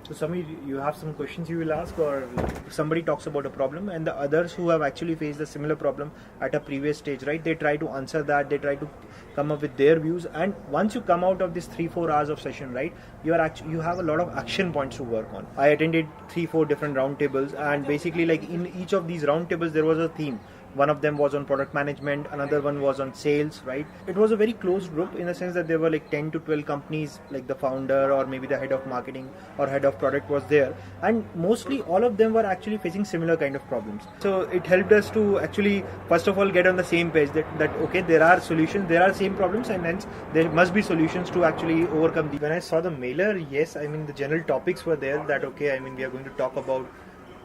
So Samir, you have some questions you will ask, or somebody talks about a problem and the others who have actually faced a similar problem at a previous stage, right? They try to answer that, they try to come up with their views, and once you come out of this 3-4 hours of session, right, you have a lot of action points to work on. I attended 3-4 different roundtables, and basically like in each of these roundtables there was a theme. One of them was on product management, another one was on sales, right? It was a very closed group in the sense that there were like 10 to 12 companies, like the founder or maybe the head of marketing or head of product was there, and mostly all of them were actually facing similar kind of problems. So it helped us to actually first of all get on the same page that okay, there are solutions, there are same problems, and hence there must be solutions to actually overcome these. When I saw the mailer, yes, I mean the general topics were there, that okay, I mean we are going to talk about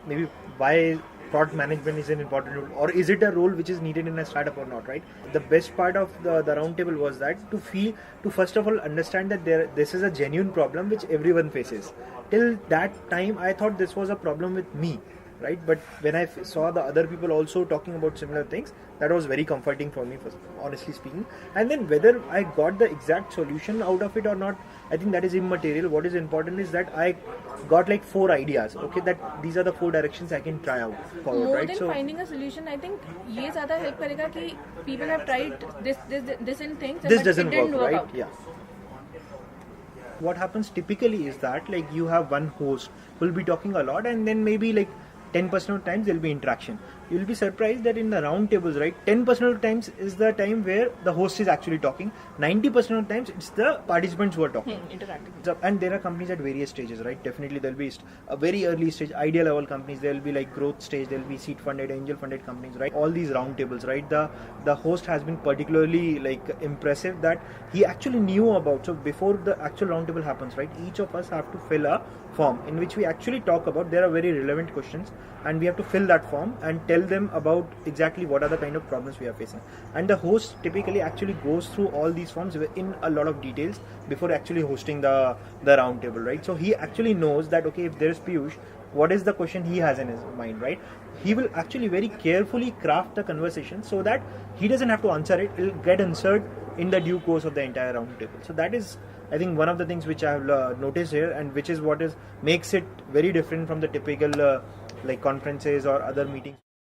maybe why product management is an important role, or is it a role which is needed in a startup or not, right? The best part of the roundtable was that to first of all understand that this is a genuine problem which everyone faces. Till that time I thought this was a problem with me, right? But when I saw the other people also talking about similar things, that was very comforting for me, honestly speaking. And then whether I got the exact solution out of it or not, I think that is immaterial. What is important is that I got like 4 ideas, okay, that these are the 4 directions I can try out forward. More right? than finding a solution, I think ये ज़्यादा help करेगा कि people have tried this in things, this but doesn't it didn't work right? out. Yeah. What happens typically is that like you have one host who will be talking a lot, and then maybe like 10% of times there will be interaction. You'll be surprised that in the round tables, right, 10% of times is the time where the host is actually talking. 90% of times it's the participants who are talking. Interacting. So, and there are companies at various stages, right? Definitely there'll be a very early stage, idea level companies. There'll be like growth stage. There'll be seed funded, angel funded companies, right? All these round tables, right? The host has been particularly like impressive that he actually knew about. So before the actual round table happens, right, each of us have to fill a form in which we actually talk about. There are very relevant questions, and we have to fill that form and tell them about exactly what are the kind of problems we are facing. And the host typically actually goes through all these forms in a lot of details before actually hosting the round table, right? So he actually knows that okay, if there is Piyush, what is the question he has in his mind, right? He will actually very carefully craft the conversation so that he doesn't have to answer it. It will get answered in the due course of the entire round table. So that is, I think, one of the things which I have noticed here, and which is what makes it very different from the typical like conferences or other meetings.